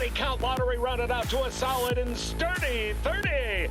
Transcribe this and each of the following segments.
body count lottery rounded out to a solid and sturdy 30.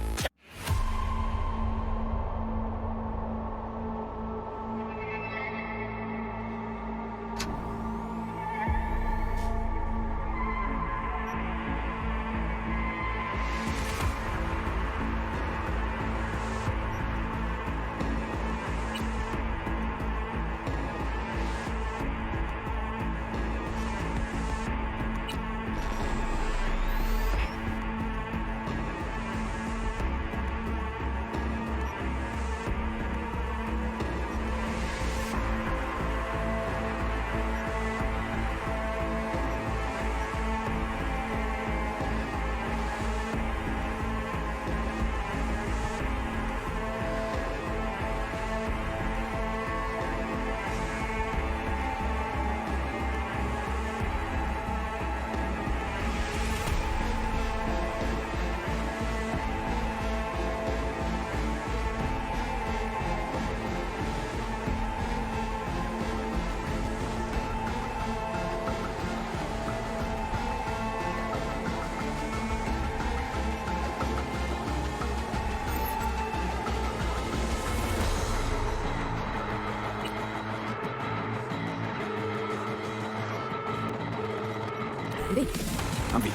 Ambi.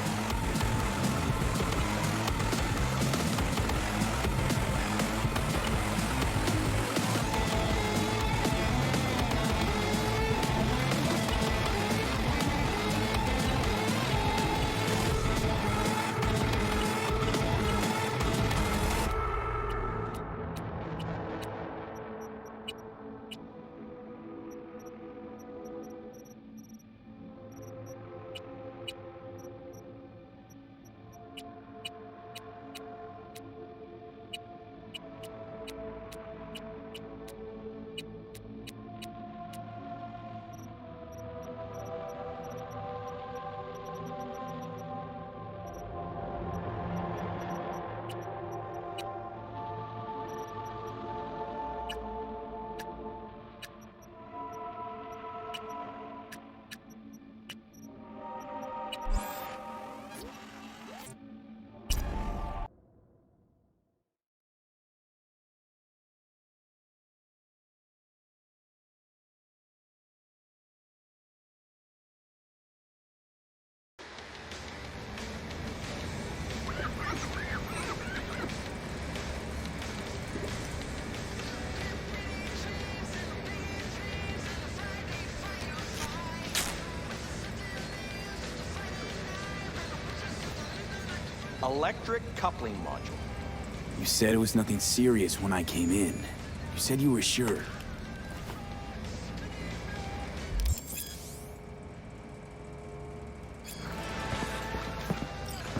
Electric coupling module. You said it was nothing serious when I came in. You said you were sure.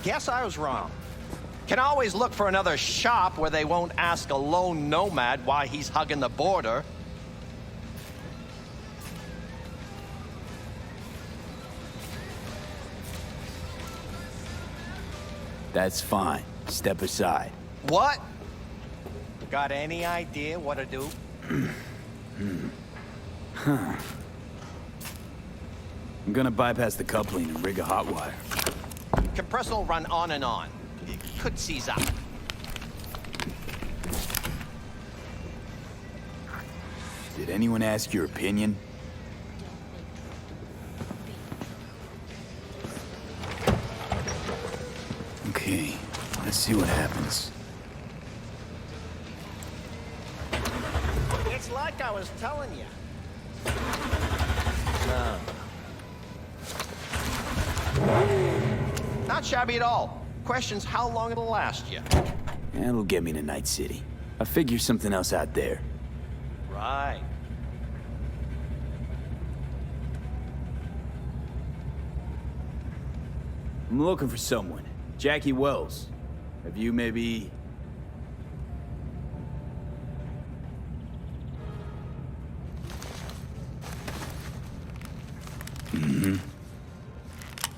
Guess I was wrong. Can always look for another shop where they won't ask a lone nomad why he's hugging the border. That's fine. Step aside. What? Got any idea what to do? I'm gonna bypass the coupling and rig a hot wire. Compressor will run on and on. It could seize up. Did anyone ask your opinion? Okay, let's see what happens. It's like I was telling you. Not shabby at all. Question's how long it'll last you. That'll get me to Night City. I'll figure something else out there. Right. I'm looking for someone. Jackie Wells. Have you maybe...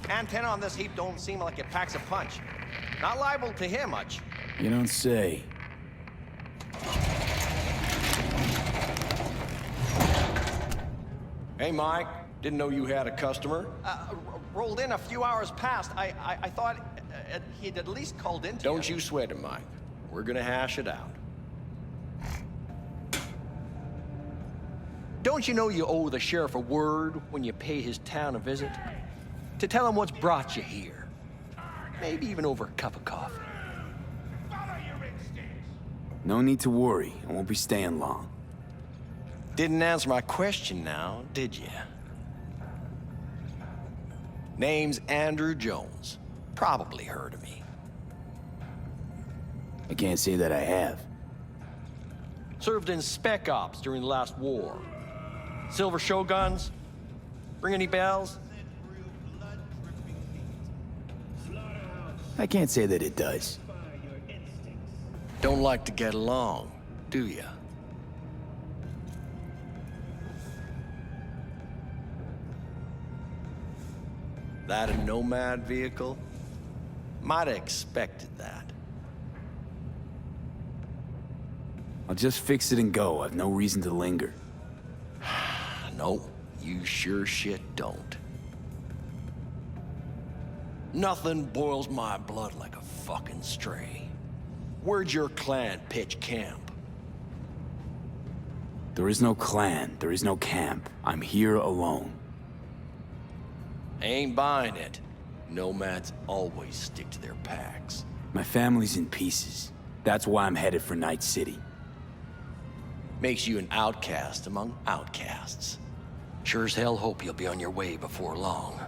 Antenna on this heap don't seem like it packs a punch. Not liable to hear much. You don't say. Hey, Mike. Didn't know you had a customer. Rolled in a few hours past. I thought he'd at least called in to Don't you sweat it, Mike. We're gonna hash it out. Don't you know you owe the sheriff a word when you pay his town a visit? To tell him what's brought you here. Maybe even over a cup of coffee. No need to worry. I won't be staying long. Didn't answer my question now, did you? Name's Andrew Jones. Probably heard of me. I can't say that I have. Served in Spec Ops during the last war. Silver Shoguns? Ring any bells? I can't say that it does. Don't like to get along, do ya? That a Nomad vehicle? Might have expected that. I'll just fix it and go. I've no reason to linger. No, you sure shit don't. Nothing boils my blood like a fucking stray. Where'd your clan pitch camp? There is no clan. There is no camp. I'm here alone. Ain't buying it. Nomads always stick to their packs. My family's in pieces. That's why I'm headed for Night City. Makes you an outcast among outcasts. Sure as hell hope you'll be on your way before long.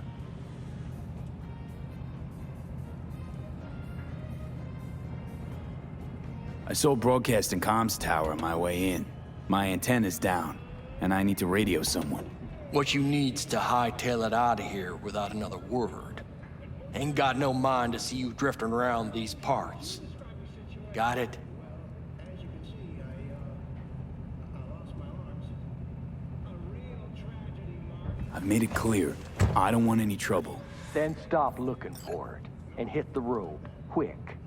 I saw a broadcasting comms tower on my way in. My antenna's down, and I need to radio someone. What you need's to hightail it out of here without another word. Ain't got no mind to see you drifting around these parts. Got it? I've made it clear. I don't want any trouble. Then stop looking for it and hit the road, quick.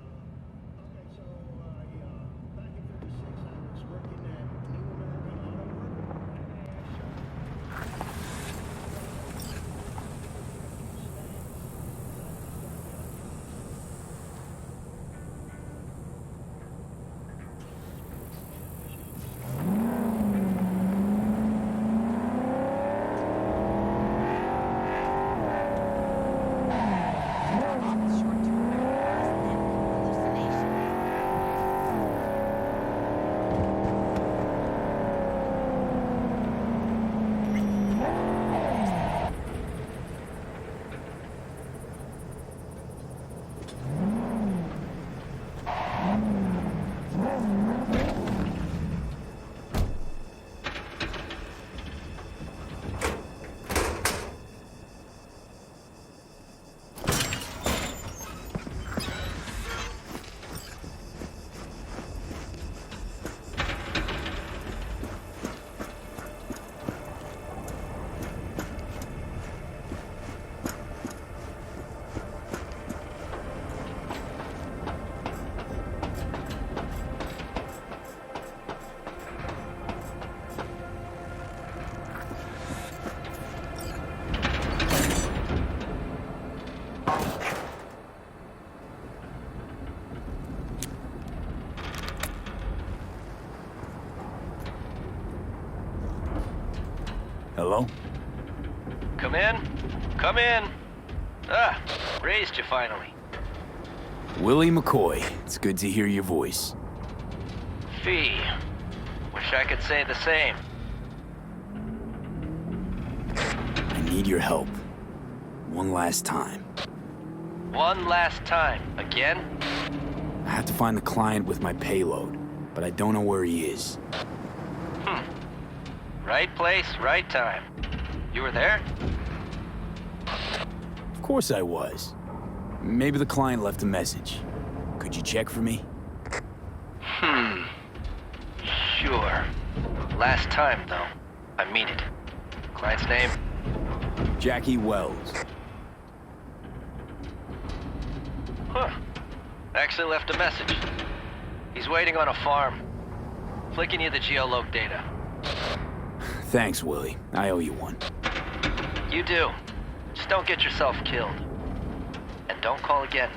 Hello? Come in. Come in. Ah, raised you finally. Willie McCoy. It's good to hear your voice. Fee. Wish I could say the same. I need your help. One last time. One last time. Again? I have to find the client with my payload, but I don't know where he is. Right place, right time. You were there? Of course I was. Maybe the client left a message. Could you check for me? Sure. Last time, though. I mean it. Client's name? Jackie Wells. Huh. Actually left a message. He's waiting on a farm. Flicking you the geoloc data. Thanks, Willie. I owe you one. You do. Just don't get yourself killed. And don't call again.